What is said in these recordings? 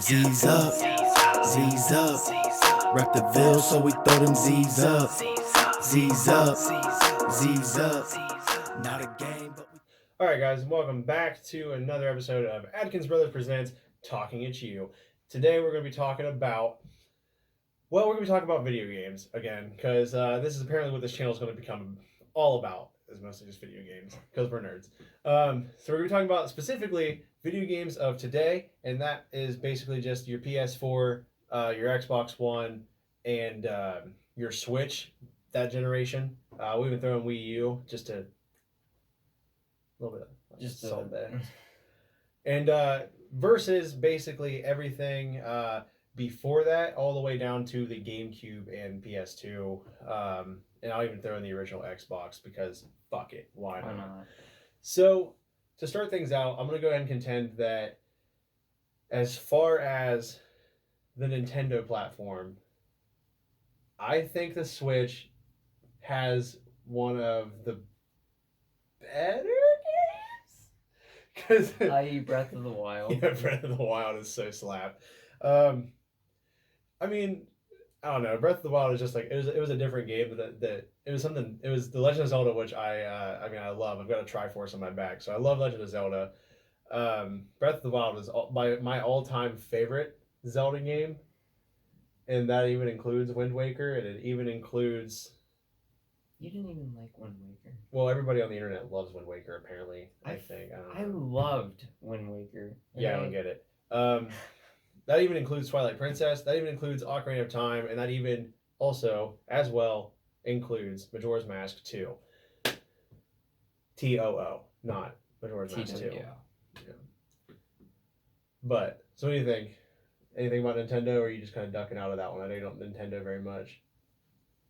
Z's up, Z's up. Rep the Ville, so we throw them Z's up. Z's up, Z's up. Not a game, but we. All right, guys, welcome back to another episode of Adkins Brothers Presents Talking at You. Today we're going to be talking about, we're going to be talking about video games again, because this is apparently what this channel is going to become all about, is mostly just video games, because we're nerds. So we're going to be talking about specifically video games of today, and that is basically just your PS4, your Xbox One, and your Switch, that generation. We've been throwing Wii U just to little bit of Just salt there. And versus basically everything before that, all the way down to the GameCube and PS2. And I'll even throw in the original Xbox because fuck it, why not? So to start things out, I'm going to go ahead and contend that as far as the Nintendo platform, I think the Switch has one of the better games. I.e. Breath of the Wild. Yeah, Breath of the Wild is so slap. I mean, I don't know. Breath of the Wild is just like it was a different game that it was something. It was The Legend of Zelda, which I love. I've got a Triforce on my back, so I love Legend of Zelda. Breath of the Wild is my all-time favorite Zelda game, and that even includes Wind Waker, and it even includes. You didn't even like Wind Waker. Well, everybody on the internet loves Wind Waker, apparently. I think. I loved Wind Waker. Yeah, I don't get it. That even includes Twilight Princess. That even includes Ocarina of Time, and that even also, as well, includes Majora's Mask 2. TOO, not Majora's Mask 2. Yeah. But, so what do you think? Anything about Nintendo, or are you just kind of ducking out of that one? I know you don't Nintendo very much.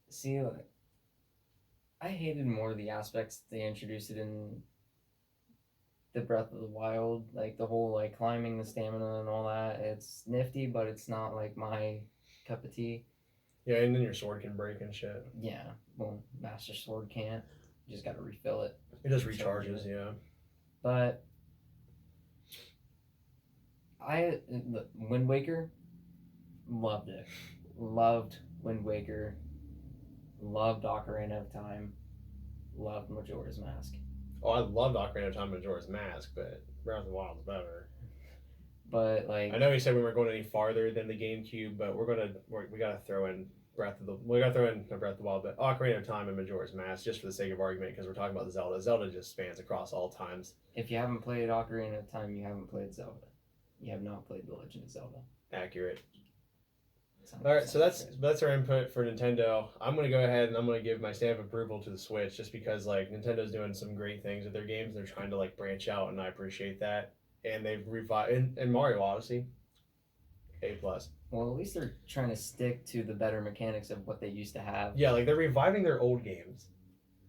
See, I hated more of the aspects they introduced it in the Breath of the Wild, like the whole like climbing the stamina and all that. It's nifty, but it's not like my cup of tea. Yeah, and then your sword can break and shit. Yeah, well, Master Sword can't. You just got to refill it. It just recharges, yeah. But Wind Waker, loved it. Loved Wind Waker. Loved Ocarina of Time. Loved Majora's Mask. Oh, I loved Ocarina of Time and Majora's Mask, but Breath of the Wild is better. But like, I know you said we weren't going any farther than the GameCube, but we gotta throw in Breath of the Wild, but Ocarina of Time and Majora's Mask just for the sake of argument because we're talking about Zelda. Zelda just spans across all times. If you haven't played Ocarina of Time, you haven't played Zelda. You have not played The Legend of Zelda. Accurate. All right, so that's our input for Nintendo. I'm gonna go ahead and I'm gonna give my stamp of approval to the Switch just because like Nintendo's doing some great things with their games. They're trying to like branch out, and I appreciate that. And they've revived in Mario Odyssey. A+. Well, at least they're trying to stick to the better mechanics of what they used to have. Yeah, like they're reviving their old games.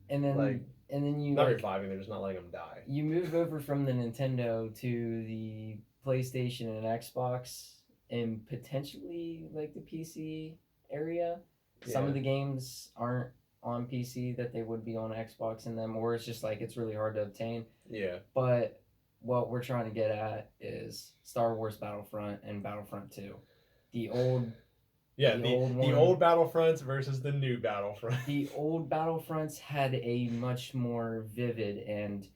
And then you not reviving, they're just not letting them die. You move over from the Nintendo to the PlayStation and Xbox and potentially like the PC area. Yeah. Some of the games aren't on PC that they would be on Xbox in them, or it's just like it's really hard to obtain. Yeah. But what we're trying to get at is Star Wars Battlefront and Battlefront 2. The old old Battlefronts versus the new Battlefront. The old Battlefronts had a much more vivid, and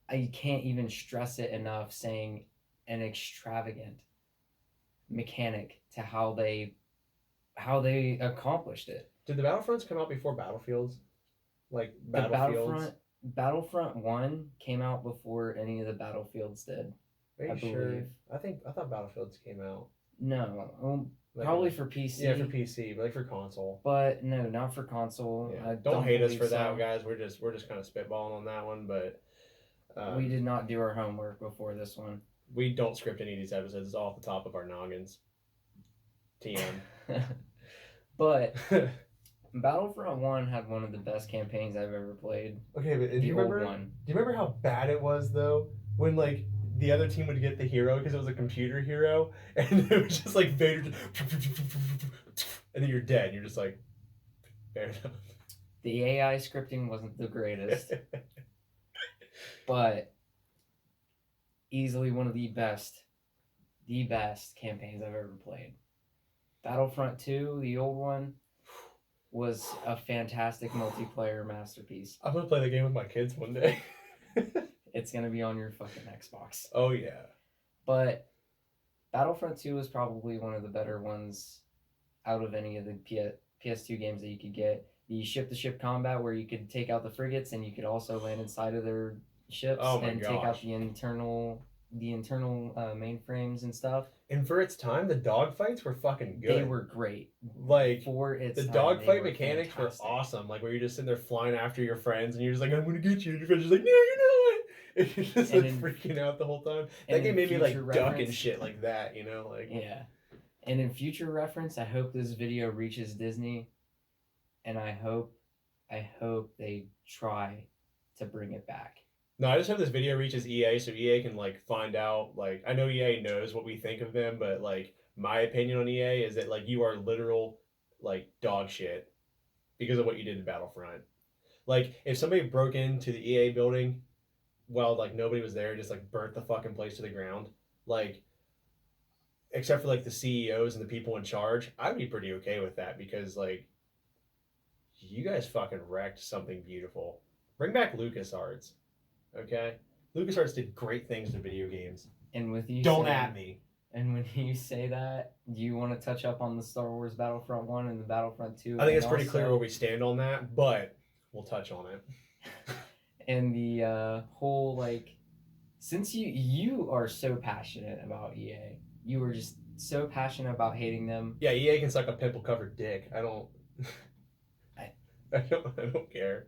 I can't even stress it enough, saying an extravagant mechanic to how they accomplished it. Did the Battlefronts come out before Battlefields? Like Battlefields? Battlefront 1 came out before any of the Battlefields did. Are you sure? I thought Battlefields came out. No, probably for PC. Yeah, for PC, but like for console. But no, not for console. Yeah. Don't hate us for that, guys. We're just kind of spitballing on that one, but we did not do our homework before this one. We don't script any of these episodes. It's all off the top of our noggins. TM. But Battlefront 1 had one of the best campaigns I've ever played. Okay, but do you remember how bad it was though when like the other team would get the hero because it was a computer hero, and it was just like Vader, and then you're dead. And you're just like, fair enough. The AI scripting wasn't the greatest, but easily one of the best the best campaigns I've ever played. Battlefront 2, the old one, was a fantastic multiplayer masterpiece. I'm gonna play the game with my kids one day. It's gonna be on your fucking Xbox. Oh yeah. But Battlefront 2 was probably one of the better ones out of any of the PS2 games that you could get. The ship-to-ship combat where you could take out the frigates and you could also land inside of their ships and take out the internal mainframes and stuff. And for its time, the dogfights were fucking good. They were great. Like, for its the time, dogfight mechanics fantastic. were awesome. Like, where you're just sitting there flying after your friends and you're just like, I'm gonna get you. And your friends are just like, no, you're not. And you're just like freaking out the whole time. That game made me like duck and shit like that, you know? Like, yeah. And in future reference, I hope this video reaches Disney, and I hope they try to bring it back. No, I just hope this video reaches EA so EA can like find out. Like, I know EA knows what we think of them, but like my opinion on EA is that like you are literal like dog shit because of what you did to Battlefront. Like, if somebody broke into the EA building while like nobody was there, just like burnt the fucking place to the ground, like, except for like the CEOs and the people in charge, I'd be pretty okay with that because like you guys fucking wrecked something beautiful. Bring back LucasArts, okay? LucasArts did great things to video games. And with you, don't at me. And when you say that, do you want to touch up on the Star Wars Battlefront 1 and the Battlefront 2? I think it's pretty clear where we stand on that, but we'll touch on it. And the whole, like, since you are so passionate about EA, you were just so passionate about hating them. Yeah, EA can suck a pimple-covered dick. I don't care.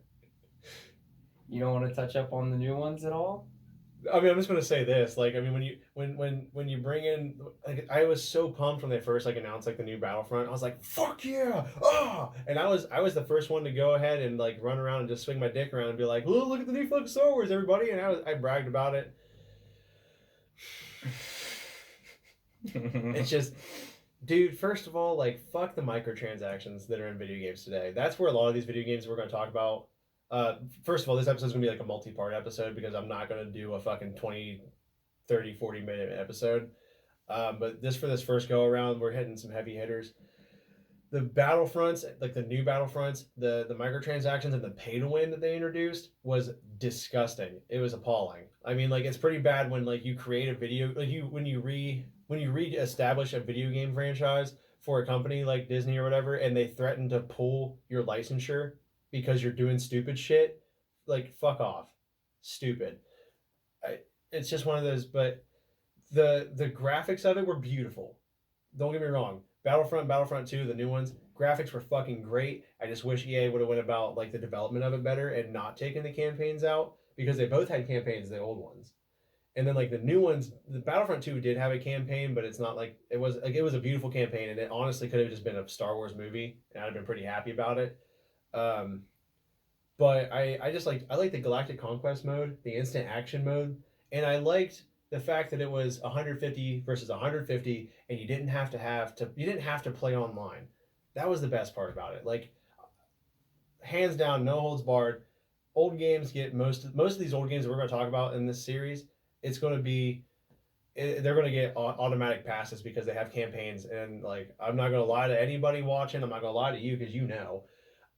You don't want to touch up on the new ones at all? I mean, I'm just gonna say this. Like, I mean, when you bring in, like, I was so pumped when they first like announced like the new Battlefront. I was like, fuck yeah, ah! And I was the first one to go ahead and like run around and just swing my dick around and be like, oh, look at the new fucking Star Wars, everybody! And I bragged about it. It's just, dude. First of all, like, fuck the microtransactions that are in video games today. That's where a lot of these video games we're gonna talk about. First of all, this episode's gonna be like a multi-part episode because I'm not gonna do a fucking 20, 30, 40 minute episode. But this for this first go around, we're hitting some heavy hitters. The Battlefronts, like the new Battlefronts, the microtransactions and the pay to win that they introduced was disgusting. It was appalling. I mean, like, it's pretty bad when like you create a video, like when you re-establish a video game franchise for a company like Disney or whatever, and they threaten to pull your licensure because you're doing stupid shit. Like, fuck off. Stupid. It's just one of those, but the graphics of it were beautiful. Don't get me wrong. Battlefront 2, the new ones, graphics were fucking great. I just wish EA would have went about like the development of it better and not taken the campaigns out, because they both had campaigns, the old ones. And then like the new ones, the Battlefront 2 did have a campaign, but it's not like it was a beautiful campaign, and it honestly could have just been a Star Wars movie, and I'd have been pretty happy about it. But I just like the Galactic Conquest mode, the instant action mode, and I liked the fact that it was 150 versus 150, and you didn't have to play online. That was the best part about it. Like, hands down, no holds barred. Old games get most of these old games that we're going to talk about in this series. They're going to get automatic passes because they have campaigns. And like, I'm not going to lie to anybody watching. I'm not going to lie to you because you know,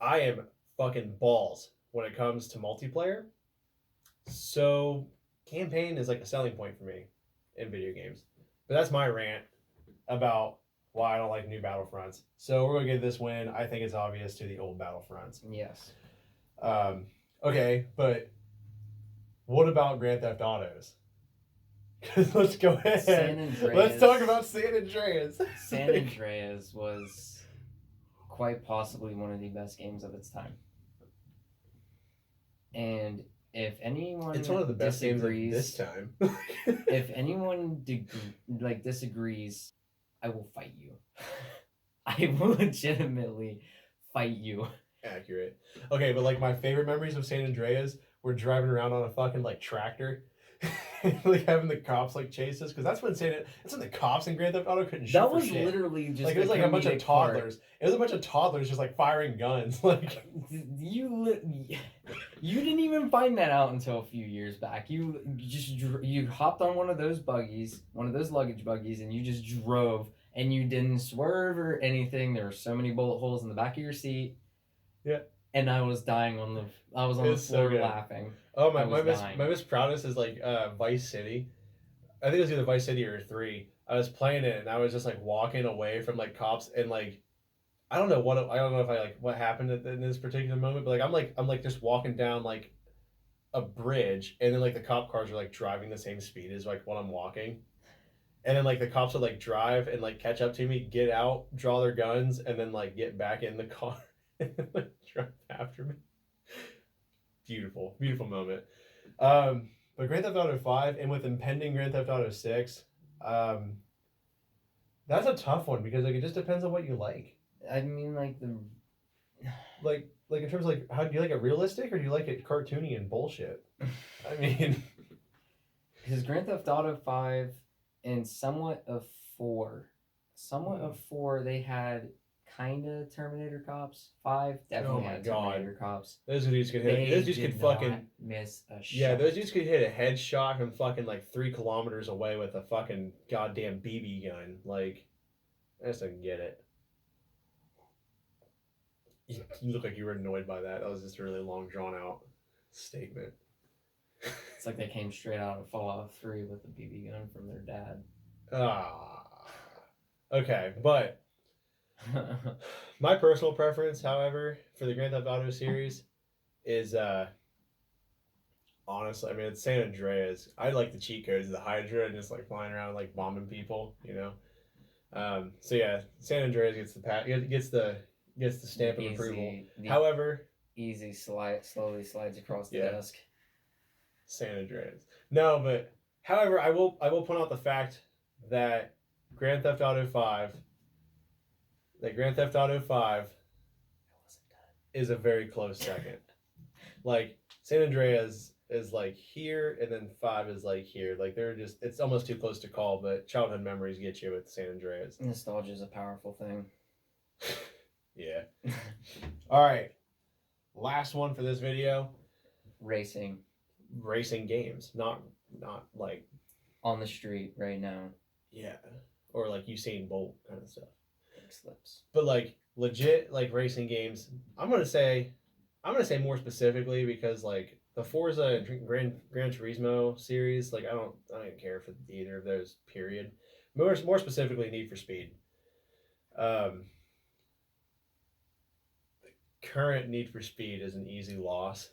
I am fucking balls when it comes to multiplayer. So campaign is like a selling point for me in video games. But that's my rant about why I don't like new Battlefronts. So we're going to give this win. I think it's obvious to the old Battlefronts. Yes. Okay, but what about Grand Theft Autos? Let's go ahead. San Andreas. Let's talk about San Andreas. San Andreas was quite possibly one of the best games of its time. And if anyone it's one of the best games of this time. If anyone disagrees, I will fight you. I will legitimately fight you. Accurate. Okay, but like my favorite memories of San Andreas were driving around on a fucking like tractor. Like having the cops like chase us, because that's when the cops in Grand Theft Auto couldn't shoot. That was for shit. literally just like it was like a bunch of toddlers. It was a bunch of toddlers just like firing guns. Like You didn't even find that out until a few years back. You hopped on one of those buggies, one of those luggage buggies, and you just drove, and you didn't swerve or anything. There were so many bullet holes in the back of your seat. Yeah. And I was dying on the. I was on the It's so floor good. laughing. Oh I my was dying. most proudest is like Vice City. I think it was either Vice City or 3. I was playing it and I was just like walking away from like cops and like I don't know if I like what happened in this particular moment, but like I'm like just walking down like a bridge and then like the cop cars are like driving the same speed as like when I'm walking. And then like the cops would like drive and like catch up to me, get out, draw their guns, and then like get back in the car and like drive after me. Beautiful, beautiful moment. But Grand Theft Auto 5 and with impending Grand Theft Auto 6, that's a tough one because like it just depends on what you like. I mean, like the. Like in terms of like how do you like it realistic or do you like it cartoony and bullshit? I mean, because Grand Theft Auto 5 and somewhat of 4, they had kind of Terminator cops. 5 definitely had Terminator cops. Those dudes could hit. Those dudes could fucking miss a shot. Yeah, those dudes could hit a headshot from fucking like 3 kilometers away with a fucking goddamn BB gun. Like, I just don't get it. You look like you were annoyed by that. That was just a really long, drawn out statement. It's like they came straight out of Fallout 3 with a BB gun from their dad. Okay, but my personal preference, however, for the Grand Theft Auto series is honestly, I mean, it's San Andreas. I like the cheat codes of the Hydra and just like flying around like bombing people, you know. So yeah, San Andreas gets the stamp of approval. However, slowly slides across the desk. San Andreas. No, but however, I will point out the fact that Grand Theft Auto 5 is a very close second. Like San Andreas is like here and then 5 is like here. Like it's almost too close to call, but childhood memories get you with San Andreas. Nostalgia is a powerful thing. Yeah. All right. Last one for this video. Racing Games, not like on the street right now. Yeah, or like Usain Bolt kind of stuff. Big slips. But like legit like racing games. I'm gonna say more specifically because like the Forza Gran Turismo series, like I don't even care for either of those. Period. More specifically, Need for Speed. Current Need for Speed is an easy loss.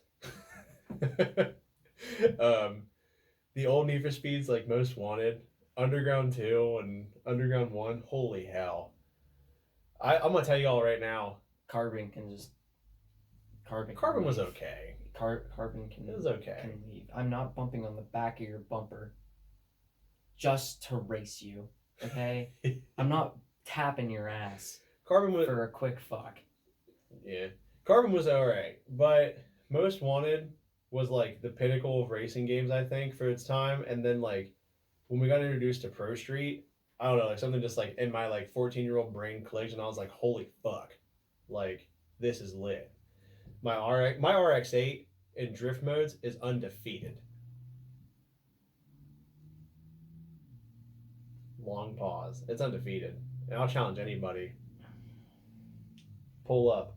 The old Need for Speeds like Most Wanted, Underground 2 and Underground 1, holy hell. I'm gonna tell you all right now. Carbon was okay. Carbon can. It was okay. Can leave. I'm not bumping on the back of your bumper just to race you. Okay, I'm not tapping your ass. Carbon was for a quick fuck. Yeah, Carbon was alright, but Most Wanted was like the pinnacle of racing games, I think, for its time. And then like when we got introduced to Pro Street, I don't know, like something just like in my like 14-year-old brain clicked, and I was like, holy fuck, like this is lit. My RX-8 in drift modes is undefeated. Long pause. It's undefeated, and I'll challenge anybody. Pull up.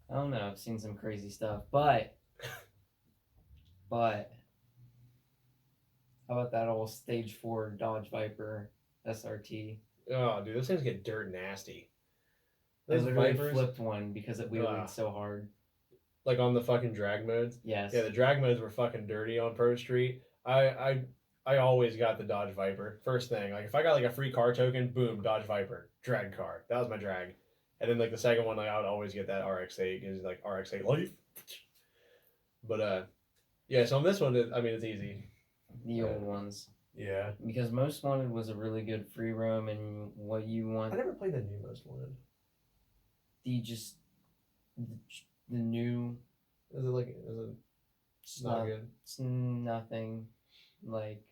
I don't know. I've seen some crazy stuff, but how about that old Stage 4 Dodge Viper SRT? Oh, dude, those things get dirt nasty. Those literally flipped one because it wheeled so hard. Like on the fucking drag modes? Yes. Yeah, the drag modes were fucking dirty on Pro Street. I always got the Dodge Viper. First thing. Like if I got like a free car token, boom, Dodge Viper. Drag car. That was my drag. And then like the second one, like I would always get that RX-8 because like RX-8 life. But yeah, so on this one, I mean, it's easy. The old ones. Yeah. Because Most Wanted was a really good free roam, and what you want. I never played the new Most Wanted. The new. Is it not good? It's nothing like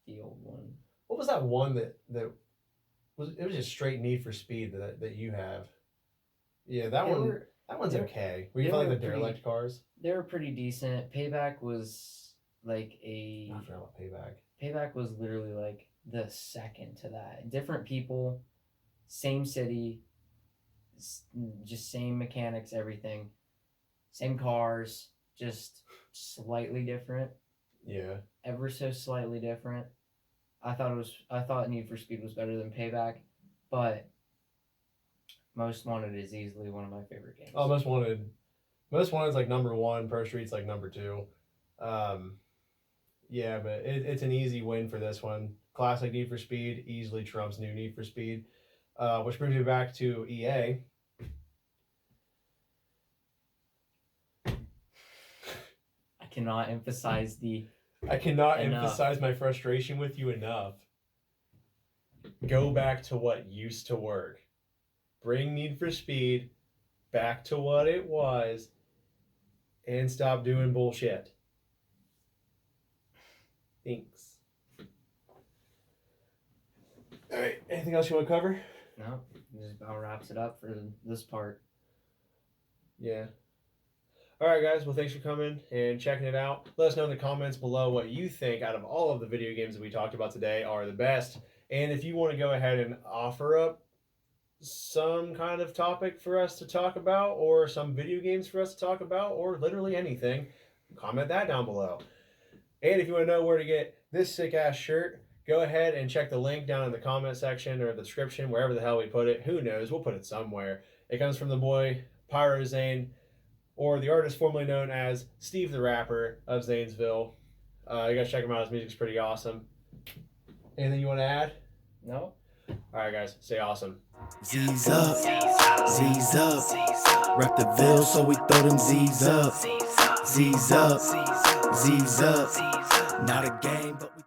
the old one. What was that one that was? It was just straight Need for Speed that you have. Yeah, that one. That one's They're- okay. Were you they feel like were the derelict cars? They were pretty decent. Payback was like I forgot about Payback. Payback was literally like the second to that. Different people, same city, just same mechanics, everything, same cars, just slightly different. Yeah. Ever so slightly different. I thought Need for Speed was better than Payback, but Most Wanted is easily one of my favorite games. Oh, Most Wanted's like number one. Pro Street's like number two. Yeah, but it's an easy win for this one. Classic Need for Speed easily trumps new Need for Speed, which brings me back to EA. I cannot emphasize emphasize my frustration with you enough. Go back to what used to work. Bring Need for Speed back to what it was and stop doing bullshit. Thanks. All right, anything else you want to cover? No, this about wraps it up for this part. Yeah. All right, guys. Well, thanks for coming and checking it out. Let us know in the comments below what you think out of all of the video games that we talked about today are the best. And if you want to go ahead and offer up some kind of topic for us to talk about, or some video games for us to talk about, or literally anything, comment that down below. And if you want to know where to get this sick-ass shirt, go ahead and check the link down in the comment section or the description, wherever the hell we put it. Who knows? We'll put it somewhere. It comes from the boy Pyro Zane, or the artist formerly known as Steve the Rapper of Zanesville. You guys check him out. His music's pretty awesome. Anything you want to add? No? All right, guys. Stay awesome. Z's up, Z's up. Rep the Ville, so we throw them Z's up. Z's up, Z's up. Not a game, but we